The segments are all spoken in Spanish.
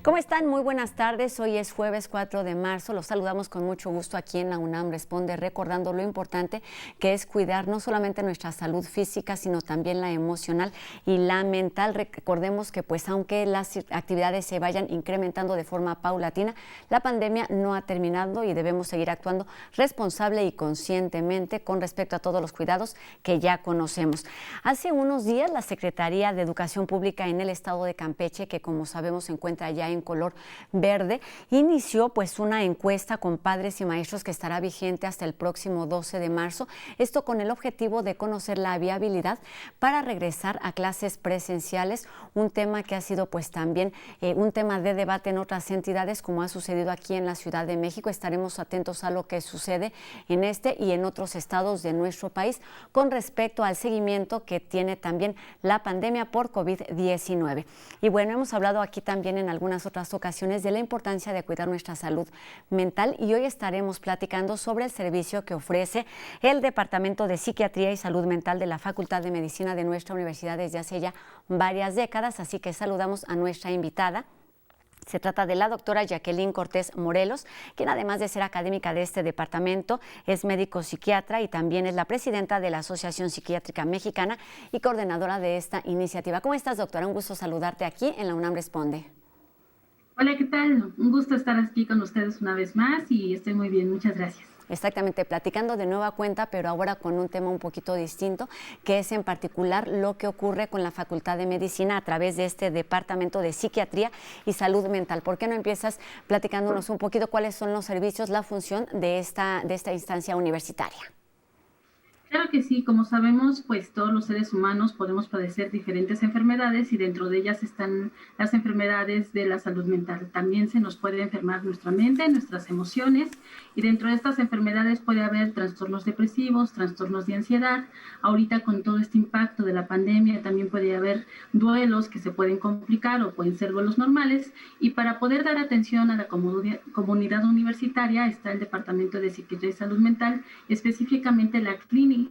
¿Cómo están? Muy buenas tardes. Hoy es jueves 4 de marzo. Los saludamos con mucho gusto aquí en la UNAM Responde, recordando lo importante que es cuidar no solamente nuestra salud física, sino también la emocional y la mental. Recordemos que pues aunque las actividades se vayan incrementando de forma paulatina, la pandemia no ha terminado y debemos seguir actuando responsable y conscientemente con respecto a todos los cuidados que ya conocemos. Hace unos días la Secretaría de Educación Pública en el estado de Campeche, que como sabemos se encuentra ya en color verde, inició pues una encuesta con padres y maestros que estará vigente hasta el próximo 12 de marzo, esto con el objetivo de conocer la viabilidad para regresar a clases presenciales, un tema que ha sido pues también un tema de debate en otras entidades, como ha sucedido aquí en la Ciudad de México. Estaremos atentos a lo que sucede en este y en otros estados de nuestro país con respecto al seguimiento que tiene también la pandemia por COVID-19. Y bueno, hemos hablado aquí también en algunas otras ocasiones de la importancia de cuidar nuestra salud mental y hoy estaremos platicando sobre el servicio que ofrece el Departamento de Psiquiatría y Salud Mental de la Facultad de Medicina de nuestra universidad desde hace ya varias décadas, así que saludamos a nuestra invitada. Se trata de la doctora Jacqueline Cortés Morelos, quien además de ser académica de este departamento, es médico psiquiatra y también es la presidenta de la Asociación Psiquiátrica Mexicana y coordinadora de esta iniciativa. ¿Cómo estás, doctora? Un gusto saludarte aquí en la UNAM Responde. Hola, ¿qué tal? Un gusto estar aquí con ustedes una vez más y estoy muy bien, muchas gracias. Exactamente, platicando de nueva cuenta, pero ahora con un tema un poquito distinto, que es en particular lo que ocurre con la Facultad de Medicina a través de este Departamento de Psiquiatría y Salud Mental. ¿Por qué no empiezas platicándonos un poquito cuáles son los servicios, la función de esta instancia universitaria? Claro que sí, como sabemos, pues todos los seres humanos podemos padecer diferentes enfermedades y dentro de ellas están las enfermedades de la salud mental. También se nos puede enfermar nuestra mente, nuestras emociones y dentro de estas enfermedades puede haber trastornos depresivos, trastornos de ansiedad. Ahorita con todo este impacto de la pandemia también puede haber duelos que se pueden complicar o pueden ser duelos normales y para poder dar atención a la comunidad universitaria está el Departamento de Psiquiatría y Salud Mental, específicamente la clínica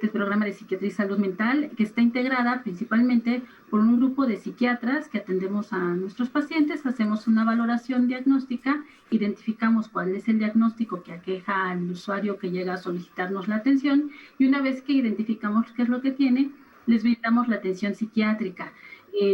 del programa de Psiquiatría y Salud Mental, que está integrada principalmente por un grupo de psiquiatras que atendemos a nuestros pacientes, hacemos una valoración diagnóstica, identificamos cuál es el diagnóstico que aqueja al usuario que llega a solicitarnos la atención y una vez que identificamos qué es lo que tiene, les brindamos la atención psiquiátrica.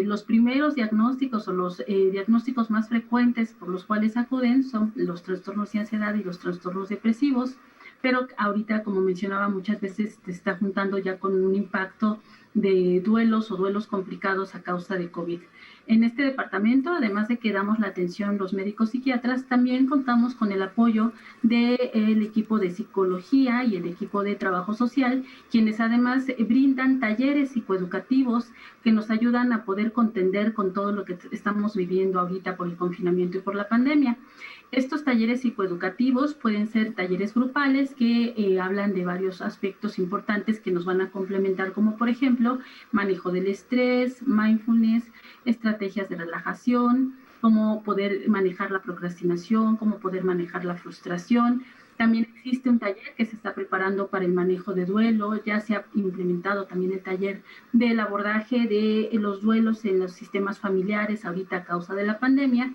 Los primeros diagnósticos o los diagnósticos más frecuentes por los cuales acuden son los trastornos de ansiedad y los trastornos depresivos, pero ahorita, como mencionaba, muchas veces te está juntando ya con un impacto de duelos o duelos complicados a causa de COVID. En este departamento, además de que damos la atención los médicos psiquiatras, también contamos con el apoyo del equipo de psicología y el equipo de trabajo social, quienes además brindan talleres psicoeducativos que nos ayudan a poder contender con todo lo que estamos viviendo ahorita por el confinamiento y por la pandemia. Estos talleres psicoeducativos pueden ser talleres grupales que hablan de varios aspectos importantes que nos van a complementar, como por ejemplo, manejo del estrés, mindfulness, estrategias de relajación, cómo poder manejar la procrastinación, cómo poder manejar la frustración. También existe un taller que se está preparando para el manejo de duelo, ya se ha implementado también el taller del abordaje de los duelos en los sistemas familiares ahorita a causa de la pandemia.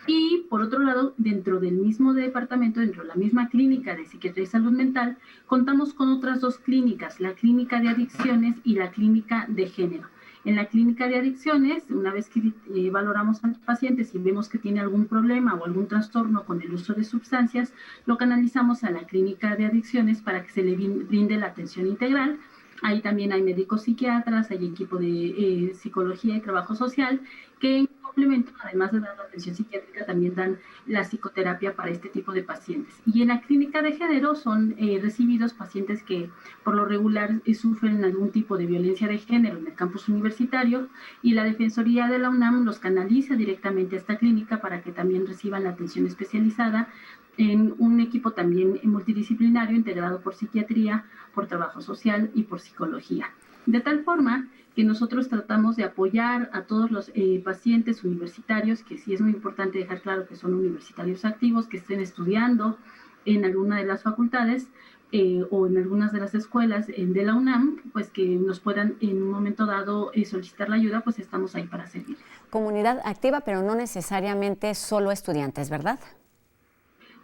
Y por otro lado, dentro del mismo departamento, dentro de la misma clínica de psiquiatría y salud mental, contamos con otras dos clínicas, la clínica de adicciones y la clínica de género. En la clínica de adicciones, una vez que valoramos al paciente, si vemos que tiene algún problema o algún trastorno con el uso de sustancias, lo canalizamos a la clínica de adicciones para que se le brinde la atención integral. Ahí también hay médicos psiquiatras, hay equipo de psicología y trabajo social que en complemento, además de dar la atención psiquiátrica, también dan la psicoterapia para este tipo de pacientes. Y en la clínica de género son recibidos pacientes que por lo regular sufren algún tipo de violencia de género en el campus universitario y la Defensoría de la UNAM los canaliza directamente a esta clínica para que también reciban la atención especializada en un equipo también multidisciplinario integrado por psiquiatría, por trabajo social y por psicología. De tal forma que nosotros tratamos de apoyar a todos los pacientes universitarios, que sí es muy importante dejar claro que son universitarios activos, que estén estudiando en alguna de las facultades o en algunas de las escuelas de la UNAM, pues que nos puedan en un momento dado solicitar la ayuda, pues estamos ahí para servir. Comunidad activa, pero no necesariamente solo estudiantes, ¿verdad?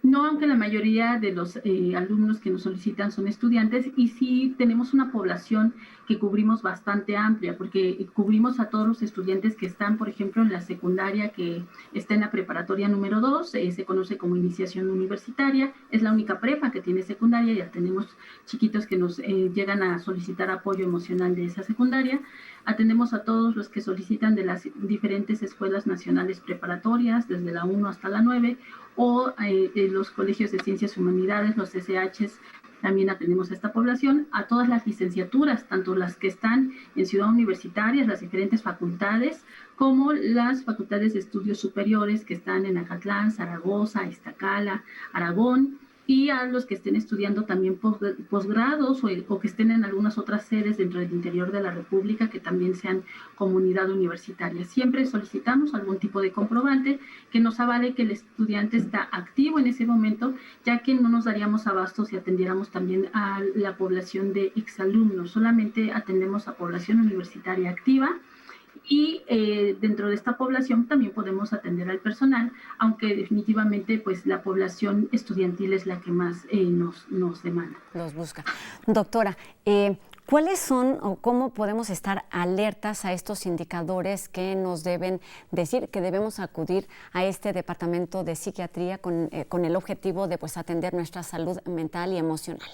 No, aunque la mayoría de los alumnos que nos solicitan son estudiantes y sí tenemos una población que cubrimos bastante amplia, porque cubrimos a todos los estudiantes que están, por ejemplo, en la secundaria, que está en la preparatoria número 2, se conoce como iniciación universitaria, es la única prepa que tiene secundaria, ya tenemos chiquitos que nos llegan a solicitar apoyo emocional de esa secundaria. Atendemos a todos los que solicitan de las diferentes escuelas nacionales preparatorias, desde la 1 hasta la 9, o los colegios de ciencias humanidades, los SHs, también atendemos a esta población, a todas las licenciaturas, tanto las que están en Ciudad Universitaria, las diferentes facultades, como las facultades de estudios superiores que están en Acatlán, Zaragoza, Iztacala, Aragón, y a los que estén estudiando también posgrados o que estén en algunas otras sedes dentro del interior de la República que también sean comunidad universitaria. Siempre solicitamos algún tipo de comprobante que nos avale que el estudiante está activo en ese momento, ya que no nos daríamos abasto si atendiéramos también a la población de exalumnos. Solamente atendemos a población universitaria activa. Y dentro de esta población también podemos atender al personal, aunque definitivamente pues la población estudiantil es la que más nos demanda. Los busca. Doctora, ¿cuáles son o cómo podemos estar alertas a estos indicadores que nos deben decir que debemos acudir a este departamento de psiquiatría con el objetivo de pues atender nuestra salud mental y emocional?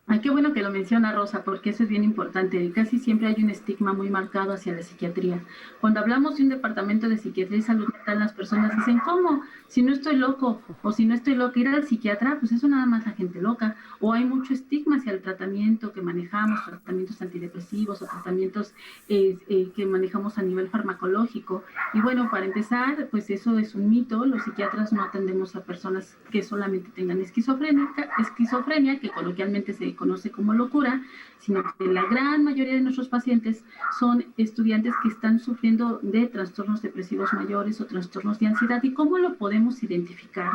Ay, qué bueno que lo menciona Rosa, porque eso es bien importante. Casi siempre hay un estigma muy marcado hacia la psiquiatría. Cuando hablamos de un departamento de psiquiatría y salud mental, las personas dicen, ¿cómo? Si no estoy loco o si no estoy loca, ir al psiquiatra, pues eso nada más la gente loca. O hay mucho estigma hacia el tratamiento que manejamos, tratamientos antidepresivos o tratamientos que manejamos a nivel farmacológico. Y bueno, para empezar, pues eso es un mito. Los psiquiatras no atendemos a personas que solamente tengan esquizofrenia, que coloquialmente se conoce como locura, sino que la gran mayoría de nuestros pacientes son estudiantes que están sufriendo de trastornos depresivos mayores o trastornos de ansiedad. ¿Y cómo lo podemos identificar?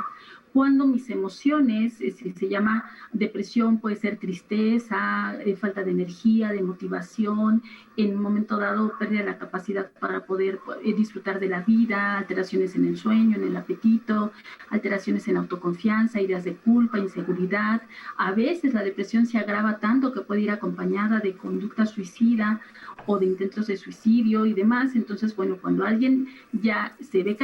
Cuando mis emociones, se llama depresión, puede ser tristeza, falta de energía, de motivación, en un momento dado pérdida de la capacidad para poder disfrutar de la vida, alteraciones en el sueño, en el apetito, alteraciones en la autoconfianza, ideas de culpa, inseguridad. A veces la depresión se agrava tanto que puede ir acompañada de conducta suicida o de intentos de suicidio y demás. Entonces, bueno, cuando alguien ya se ve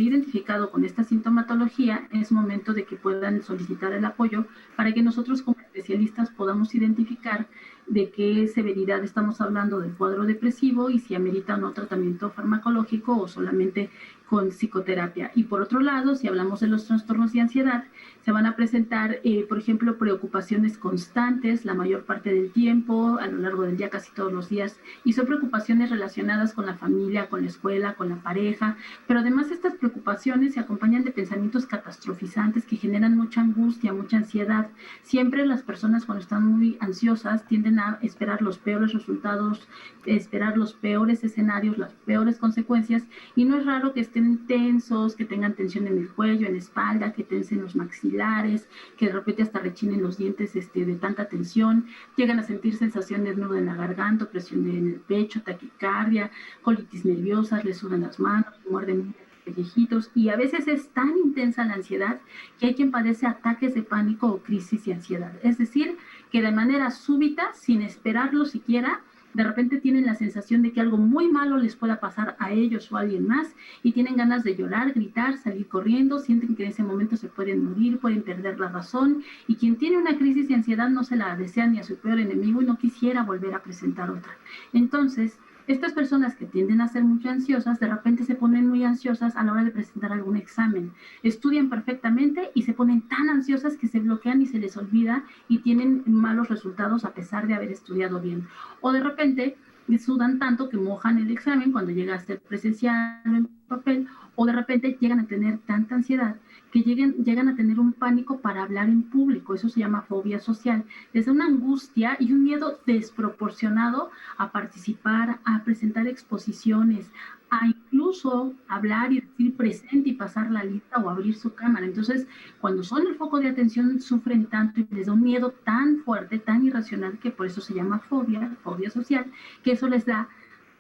identificado con esta sintomatología, es momento de que puedan solicitar el apoyo para que nosotros como especialistas podamos identificar de qué severidad estamos hablando del cuadro depresivo y si amerita o no tratamiento farmacológico o solamente con psicoterapia. Y por otro lado, si hablamos de los trastornos de ansiedad, se van a presentar, por ejemplo, preocupaciones constantes la mayor parte del tiempo, a lo largo del día, casi todos los días, y son preocupaciones relacionadas con la familia, con la escuela, con la pareja, pero además estas preocupaciones se acompañan de pensamientos catastrofizantes que generan mucha angustia, mucha ansiedad. Siempre las personas cuando están muy ansiosas tienden a esperar los peores resultados, esperar los peores escenarios, las peores consecuencias, y no es raro que estén tensos, que tengan tensión en el cuello, en la espalda, que tensen los maxilares, que de repente hasta rechinen los dientes de tanta tensión, llegan a sentir sensación de nudo en la garganta, presión en el pecho, taquicardia, colitis nerviosas, les sudan las manos, muerden pellejitos, y a veces es tan intensa la ansiedad que hay quien padece ataques de pánico o crisis de ansiedad. Es decir, que de manera súbita, sin esperarlo siquiera, de repente tienen la sensación de que algo muy malo les pueda pasar a ellos o a alguien más y tienen ganas de llorar, gritar, salir corriendo, sienten que en ese momento se pueden morir, pueden perder la razón, y quien tiene una crisis de ansiedad no se la desea ni a su peor enemigo y no quisiera volver a presentar otra. Entonces, estas personas que tienden a ser muy ansiosas, de repente se ponen muy ansiosas a la hora de presentar algún examen. Estudian perfectamente y se ponen tan ansiosas que se bloquean y se les olvida y tienen malos resultados a pesar de haber estudiado bien. O de repente sudan tanto que mojan el examen cuando llega a ser presencial o en papel, o de repente llegan a tener tanta ansiedad que llegan a tener un pánico para hablar en público. Eso se llama fobia social. Les da una angustia y un miedo desproporcionado a participar, a presentar exposiciones, a incluso hablar y decir presente y pasar la lista o abrir su cámara. Entonces, cuando son el foco de atención, sufren tanto y les da un miedo tan fuerte, tan irracional, que por eso se llama fobia social, que eso les da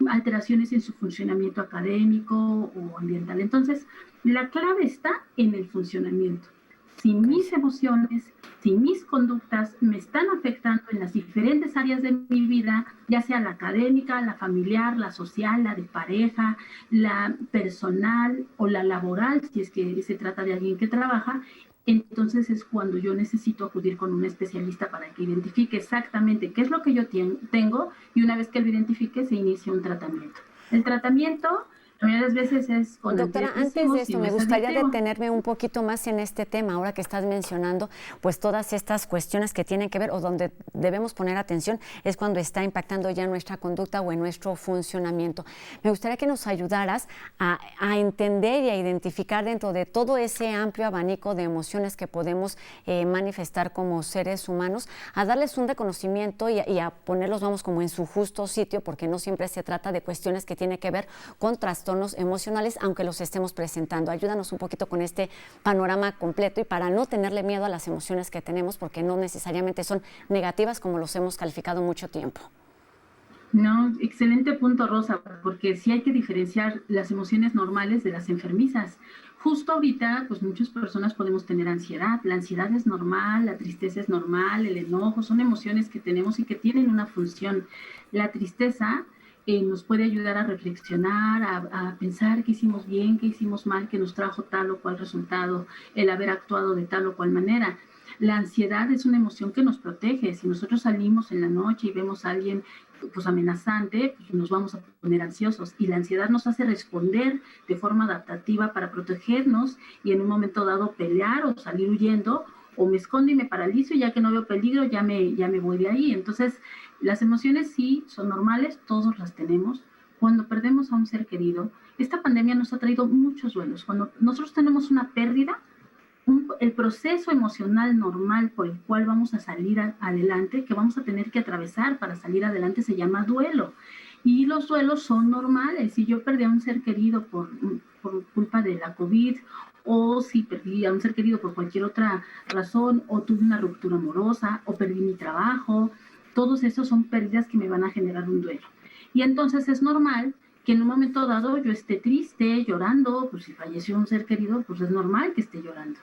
alteraciones en su funcionamiento académico o ambiental. Entonces, la clave está en el funcionamiento. Si mis emociones, si mis conductas me están afectando en las diferentes áreas de mi vida, ya sea la académica, la familiar, la social, la de pareja, la personal o la laboral, si es que se trata de alguien que trabaja, entonces es cuando yo necesito acudir con un especialista para que identifique exactamente qué es lo que yo tengo, y una vez que lo identifique se inicia un tratamiento. El tratamiento la mayoría de las veces es con Doctora, antes de esto, me gustaría detenerme un poquito más en este tema, ahora que estás mencionando, pues todas estas cuestiones que tienen que ver o donde debemos poner atención es cuando está impactando ya nuestra conducta o en nuestro funcionamiento. Me gustaría que nos ayudaras a entender y a identificar dentro de todo ese amplio abanico de emociones que podemos manifestar como seres humanos, a darles un reconocimiento y a ponerlos, vamos, como en su justo sitio, porque no siempre se trata de cuestiones que tienen que ver con trastornos emocionales, aunque los estemos presentando. Ayúdanos un poquito con este panorama completo y para no tenerle miedo a las emociones que tenemos, porque no necesariamente son negativas como los hemos calificado mucho tiempo. No, excelente punto, Rosa, porque sí hay que diferenciar las emociones normales de las enfermizas. Justo ahorita, pues muchas personas podemos tener ansiedad. La ansiedad es normal, la tristeza es normal, el enojo, son emociones que tenemos y que tienen una función. La tristeza nos puede ayudar a reflexionar, a pensar qué hicimos bien, qué hicimos mal, que nos trajo tal o cual resultado, el haber actuado de tal o cual manera. La ansiedad es una emoción que nos protege. Si nosotros salimos en la noche y vemos a alguien pues amenazante, pues nos vamos a poner ansiosos, y la ansiedad nos hace responder de forma adaptativa para protegernos y en un momento dado pelear o salir huyendo, o me escondo y me paralizo y ya que no veo peligro ya me voy de ahí. Entonces las emociones sí son normales, todos las tenemos. Cuando perdemos a un ser querido, esta pandemia nos ha traído muchos duelos. Cuando nosotros tenemos una pérdida, el proceso emocional normal por el cual vamos a salir adelante, que vamos a tener que atravesar para salir adelante, se llama duelo. Y los duelos son normales. Si yo perdí a un ser querido por culpa de la COVID, o si perdí a un ser querido por cualquier otra razón, o tuve una ruptura amorosa, o perdí mi trabajo, todos esos son pérdidas que me van a generar un duelo. Y entonces es normal que en un momento dado yo esté triste, llorando, pues si falleció un ser querido, pues es normal que esté llorando.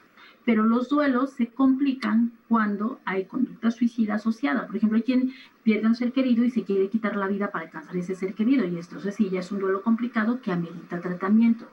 Pero los duelos se complican cuando hay conducta suicida asociada. Por ejemplo, hay quien pierde a un ser querido y se quiere quitar la vida para alcanzar ese ser querido, y esto sí ya es un duelo complicado que amerita tratamiento.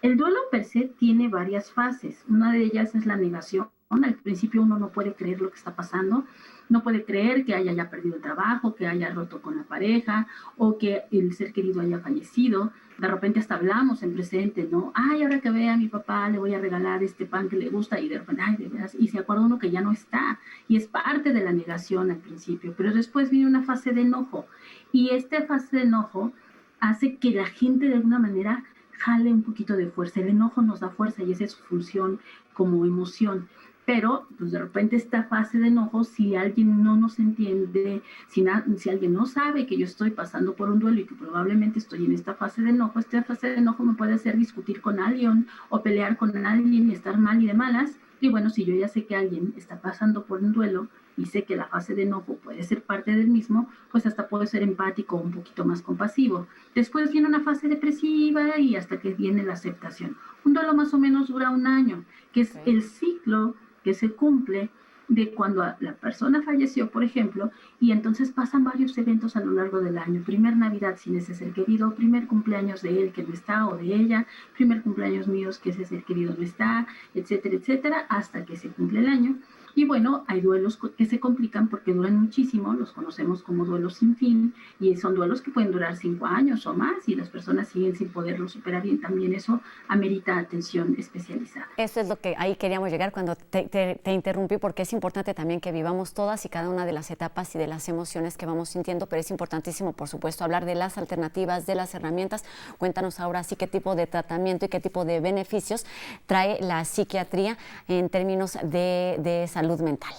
El duelo per se tiene varias fases. Una de ellas es la negación. Al principio uno no puede creer lo que está pasando, no puede creer que haya ya perdido el trabajo, que haya roto con la pareja o que el ser querido haya fallecido. De repente hasta hablamos en presente, ¿no? Ay, ahora que vea a mi papá le voy a regalar este pan que le gusta, y de repente, ay, de veras, y se acuerda uno que ya no está, y es parte de la negación al principio, pero después viene una fase de enojo, y esta fase de enojo hace que la gente de alguna manera jale un poquito de fuerza. El enojo nos da fuerza y esa es su función como emoción. Pero pues de repente esta fase de enojo, si alguien no nos entiende, si alguien no sabe que yo estoy pasando por un duelo y que probablemente estoy en esta fase de enojo me puede hacer discutir con alguien o pelear con alguien y estar mal y de malas. Y bueno, si yo ya sé que alguien está pasando por un duelo y sé que la fase de enojo puede ser parte del mismo, pues hasta puedo ser empático, un poquito más compasivo. Después viene una fase depresiva y hasta que viene la aceptación. Un duelo más o menos dura 1 año, que es el ciclo que se cumple de cuando la persona falleció, por ejemplo, y entonces pasan varios eventos a lo largo del año. Primer Navidad sin ese ser querido, primer cumpleaños de él que no está o de ella, primer cumpleaños míos que ese ser querido no está, etcétera, etcétera, hasta que se cumple el año. Y bueno, hay duelos que se complican porque duran muchísimo, los conocemos como duelos sin fin, y son duelos que pueden durar 5 años o más y las personas siguen sin poderlo superar, y también eso amerita atención especializada. Eso es lo que ahí queríamos llegar cuando te interrumpí, porque es importante también que vivamos todas y cada una de las etapas y de las emociones que vamos sintiendo, pero es importantísimo, por supuesto, hablar de las alternativas, de las herramientas. Cuéntanos ahora sí qué tipo de tratamiento y qué tipo de beneficios trae la psiquiatría en términos de salud mental.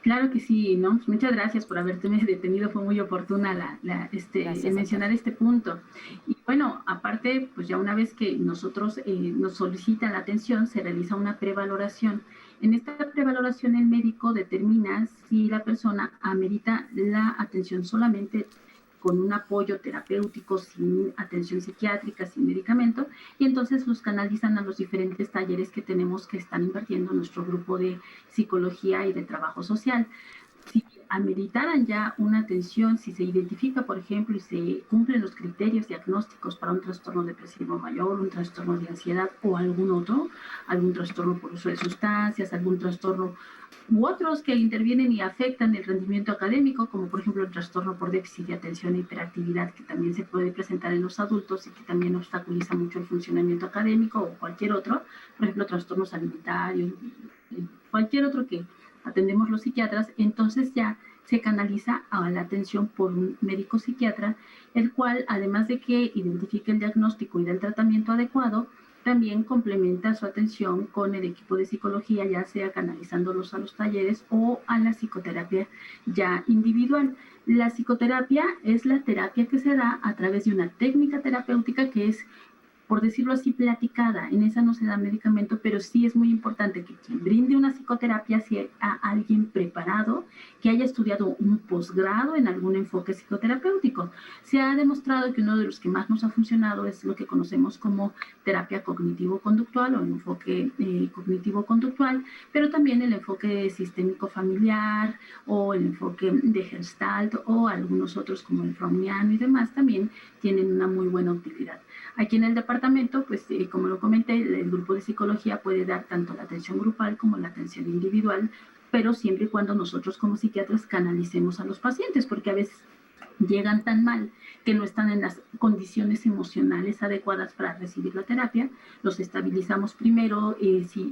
Claro que sí, ¿no? Pues muchas gracias por haberte detenido, fue muy oportuna el mencionar este punto. Y bueno, aparte, pues ya una vez que nosotros nos solicitan la atención, se realiza una prevaloración. En esta prevaloración el médico determina si la persona amerita la atención solamente con un apoyo terapéutico, sin atención psiquiátrica, sin medicamento, y entonces los canalizan a los diferentes talleres que tenemos que están invirtiendo nuestro grupo de psicología y de trabajo social. Si ameritaran ya una atención, si se identifica, por ejemplo, y se cumplen los criterios diagnósticos para un trastorno depresivo mayor, un trastorno de ansiedad o algún otro, algún trastorno por uso de sustancias, algún trastorno u otros que intervienen y afectan el rendimiento académico, como por ejemplo el trastorno por déficit de atención e hiperactividad, que también se puede presentar en los adultos y que también obstaculiza mucho el funcionamiento académico, o cualquier otro, por ejemplo trastornos alimentarios, cualquier otro que atendemos los psiquiatras, entonces ya se canaliza a la atención por un médico psiquiatra, el cual, además de que identifique el diagnóstico y del tratamiento adecuado, también complementa su atención con el equipo de psicología, ya sea canalizándolos a los talleres o a la psicoterapia ya individual. La psicoterapia es la terapia que se da a través de una técnica terapéutica que es, por decirlo así, platicada. En esa no se da medicamento, pero sí es muy importante que quien brinde una psicoterapia sea a alguien preparado, que haya estudiado un posgrado en algún enfoque psicoterapéutico. Se ha demostrado que uno de los que más nos ha funcionado es lo que conocemos como terapia cognitivo-conductual o enfoque cognitivo-conductual, pero también el enfoque sistémico familiar o el enfoque de Gestalt o algunos otros como el freudiano y demás también tienen una muy buena utilidad. Aquí en el departamento, pues como lo comenté, el grupo de psicología puede dar tanto la atención grupal como la atención individual, pero siempre y cuando nosotros como psiquiatras canalicemos a los pacientes, porque a veces llegan tan mal que no están en las condiciones emocionales adecuadas para recibir la terapia. Los estabilizamos primero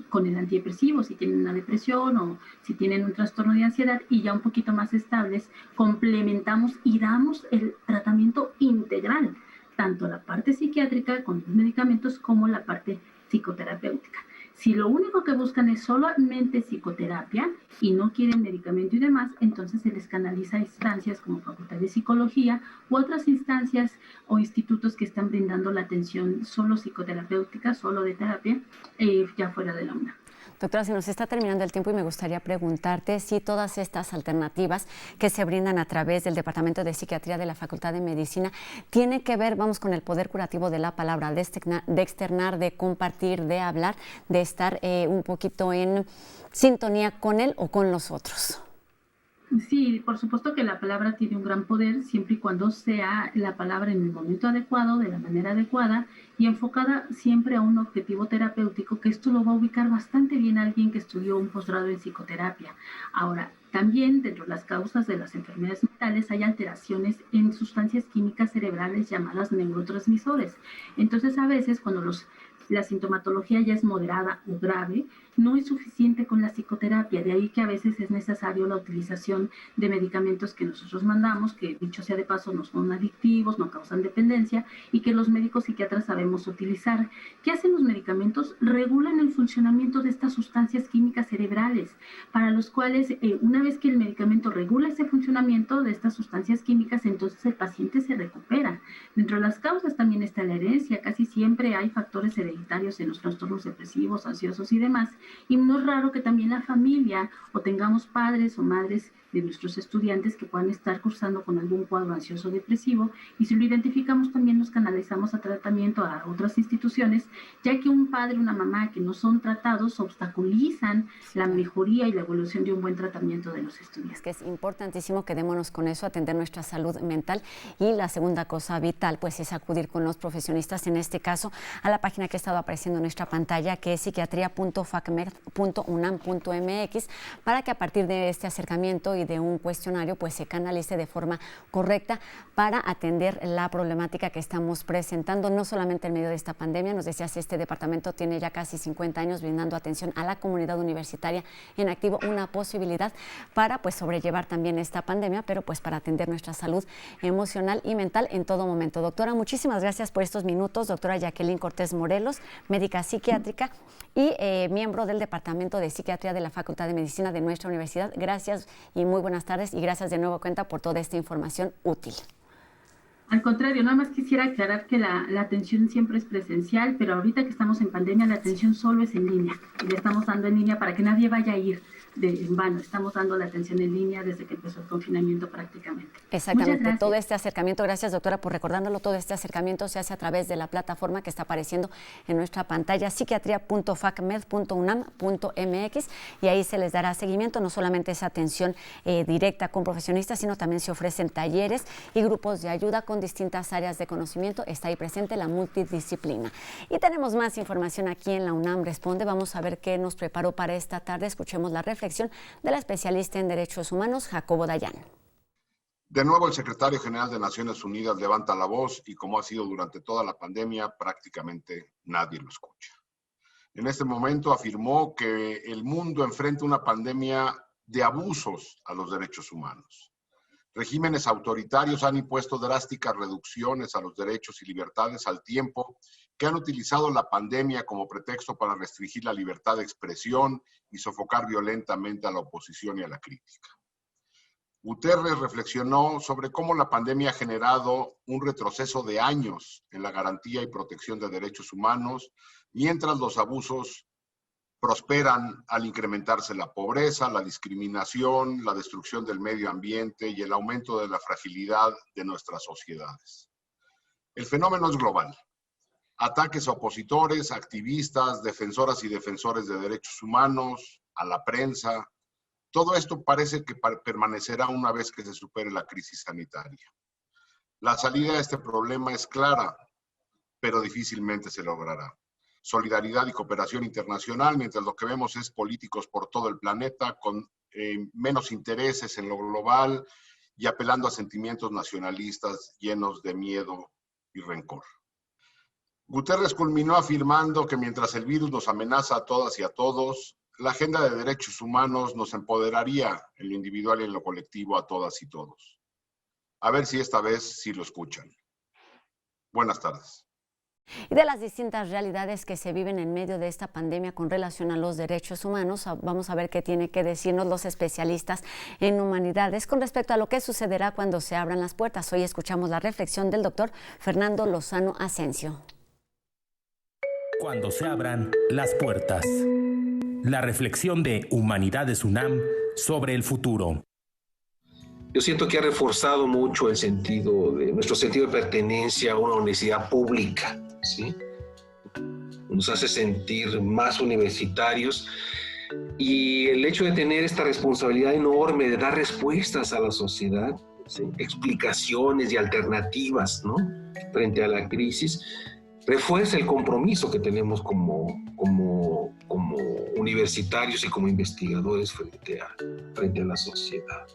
con el antidepresivo, si tienen una depresión o si tienen un trastorno de ansiedad, y ya un poquito más estables complementamos y damos el tratamiento integral, tanto la parte psiquiátrica con los medicamentos como la parte psicoterapéutica. Si lo único que buscan es solamente psicoterapia y no quieren medicamento y demás, entonces se les canaliza a instancias como Facultad de Psicología u otras instancias o institutos que están brindando la atención solo psicoterapéutica, solo de terapia, ya fuera de la UNAM. Doctora, se nos está terminando el tiempo y me gustaría preguntarte si todas estas alternativas que se brindan a través del Departamento de Psiquiatría de la Facultad de Medicina tienen que ver, vamos, con el poder curativo de la palabra, de externar, de compartir, de hablar, de estar un poquito en sintonía con él o con los otros. Sí, por supuesto que la palabra tiene un gran poder siempre y cuando sea la palabra en el momento adecuado, de la manera adecuada y enfocada siempre a un objetivo terapéutico, que esto lo va a ubicar bastante bien a alguien que estudió un posgrado en psicoterapia. Ahora, también dentro de las causas de las enfermedades mentales hay alteraciones en sustancias químicas cerebrales llamadas neurotransmisores. Entonces, a veces cuando la sintomatología ya es moderada o grave, no es suficiente con la psicoterapia, de ahí que a veces es necesario la utilización de medicamentos que nosotros mandamos, que dicho sea de paso no son adictivos, no causan dependencia y que los médicos psiquiatras sabemos utilizar. ¿Qué hacen los medicamentos? Regulan el funcionamiento de estas sustancias químicas cerebrales, para los cuales una vez que el medicamento regula ese funcionamiento de estas sustancias químicas, entonces el paciente se recupera. Dentro de las causas también está la herencia, casi siempre hay factores hereditarios en los trastornos depresivos, ansiosos y demás, y no es raro que también la familia o tengamos padres o madres de nuestros estudiantes que puedan estar cursando con algún cuadro ansioso depresivo, y si lo identificamos también nos canalizamos a tratamiento a otras instituciones, ya que un padre o una mamá que no son tratados obstaculizan la mejoría y la evolución de un buen tratamiento de los estudiantes. Es que es importantísimo, quedémonos con eso, atender nuestra salud mental, y la segunda cosa vital pues es acudir con los profesionistas, en este caso a la página que ha estado apareciendo en nuestra pantalla, que es psiquiatria.facmed.unam.mx, para que a partir de este acercamiento y de un cuestionario pues se canalice de forma correcta para atender la problemática que estamos presentando, no solamente en medio de esta pandemia. Nos decías, este departamento tiene ya casi 50 años brindando atención a la comunidad universitaria en activo, una posibilidad para pues sobrellevar también esta pandemia, pero pues para atender nuestra salud emocional y mental en todo momento. Doctora, muchísimas gracias por estos minutos. Doctora Jacqueline Cortés Morelos, médica psiquiátrica y miembro del Departamento de Psiquiatría de la Facultad de Medicina de nuestra universidad. Gracias y muy buenas tardes, y gracias de nuevo cuenta por toda esta información útil. Al contrario, nada más quisiera aclarar que la atención siempre es presencial, pero ahorita que estamos en pandemia la atención solo es en línea, y le estamos dando en línea para que nadie vaya a ir en vano. Estamos dando la atención en línea desde que empezó el confinamiento prácticamente. Exactamente, todo este acercamiento, gracias doctora por recordándolo, todo este acercamiento se hace a través de la plataforma que está apareciendo en nuestra pantalla, psiquiatria.facmed.unam.mx, y ahí se les dará seguimiento. No solamente esa atención directa con profesionistas, sino también se ofrecen talleres y grupos de ayuda con distintas áreas de conocimiento. Está ahí presente la multidisciplina. Y tenemos más información aquí en la UNAM Responde. Vamos a ver qué nos preparó para esta tarde. Escuchemos la reflexión de la especialista en derechos humanos, Jacobo Dayan. De nuevo, el secretario general de Naciones Unidas levanta la voz, y como ha sido durante toda la pandemia, prácticamente nadie lo escucha. En este momento afirmó que el mundo enfrenta una pandemia de abusos a los derechos humanos. Regímenes autoritarios han impuesto drásticas reducciones a los derechos y libertades, al tiempo que han utilizado la pandemia como pretexto para restringir la libertad de expresión y sofocar violentamente a la oposición y a la crítica. Guterres reflexionó sobre cómo la pandemia ha generado un retroceso de años en la garantía y protección de derechos humanos, mientras los abusos prosperan al incrementarse la pobreza, la discriminación, la destrucción del medio ambiente y el aumento de la fragilidad de nuestras sociedades. El fenómeno es global. Ataques a opositores, activistas, defensoras y defensores de derechos humanos, a la prensa. Todo esto parece que permanecerá una vez que se supere la crisis sanitaria. La salida a este problema es clara, pero difícilmente se logrará. Solidaridad y cooperación internacional, mientras lo que vemos es políticos por todo el planeta con menos intereses en lo global y apelando a sentimientos nacionalistas llenos de miedo y rencor. Guterres culminó afirmando que mientras el virus nos amenaza a todas y a todos, la agenda de derechos humanos nos empoderaría en lo individual y en lo colectivo a todas y todos. A ver si esta vez sí lo escuchan. Buenas tardes. Y de las distintas realidades que se viven en medio de esta pandemia con relación a los derechos humanos, vamos a ver qué tiene que decirnos los especialistas en humanidades con respecto a lo que sucederá cuando se abran las puertas. Hoy escuchamos la reflexión del doctor Fernando Lozano Asensio. Cuando se abran las puertas. La reflexión de Humanidades UNAM sobre el futuro. Yo siento que ha reforzado mucho nuestro sentido de pertenencia a una universidad pública, ¿sí? Nos hace sentir más universitarios, y el hecho de tener esta responsabilidad enorme de dar respuestas a la sociedad, ¿sí? Explicaciones y alternativas, ¿no? Frente a la crisis, refuerza el compromiso que tenemos como universitarios y como investigadores frente a la sociedad.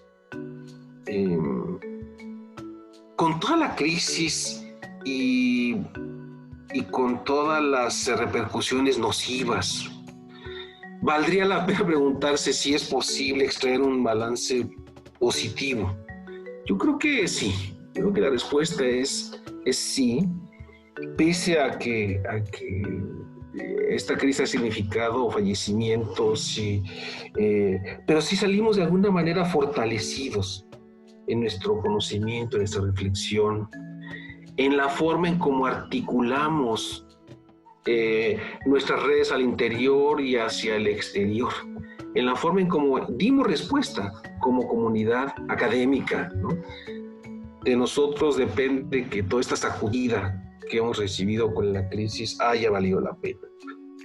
Con toda la crisis y con todas las repercusiones nocivas, valdría la pena preguntarse si es posible extraer un balance positivo. Yo creo que sí. Creo que la respuesta es sí, pese a que esta crisis ha significado fallecimientos, pero sí salimos de alguna manera fortalecidos en nuestro conocimiento, en nuestra reflexión, en la forma en cómo articulamos nuestras redes al interior y hacia el exterior. en la forma en cómo dimos respuesta como comunidad académica, ¿no? De nosotros depende que toda esta sacudida que hemos recibido con la crisis haya valido la pena.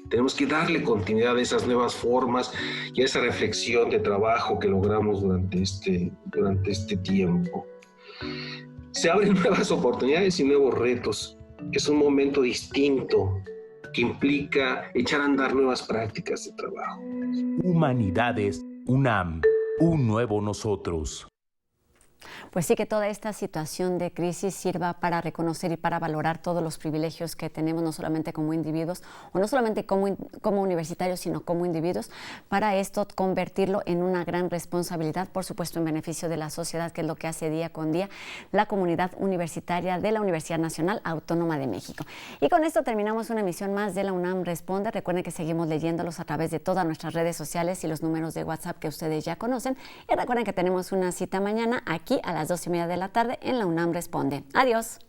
Tenemos que darle continuidad a esas nuevas formas y a esa reflexión de trabajo que logramos durante este tiempo. Se abren nuevas oportunidades y nuevos retos. Es un momento distinto que implica echar a andar nuevas prácticas de trabajo. Humanidades UNAM, un nuevo nosotros. Pues sí, que toda esta situación de crisis sirva para reconocer y para valorar todos los privilegios que tenemos, no solamente como individuos, o no solamente como universitarios, sino como individuos, para esto convertirlo en una gran responsabilidad, por supuesto en beneficio de la sociedad, que es lo que hace día con día la comunidad universitaria de la Universidad Nacional Autónoma de México. Y con esto terminamos una emisión más de la UNAM Responde. Recuerden que seguimos leyéndolos a través de todas nuestras redes sociales y los números de WhatsApp que ustedes ya conocen. Y recuerden que tenemos una cita mañana aquí a las 2:30 de la tarde en la UNAM Responde. Adiós.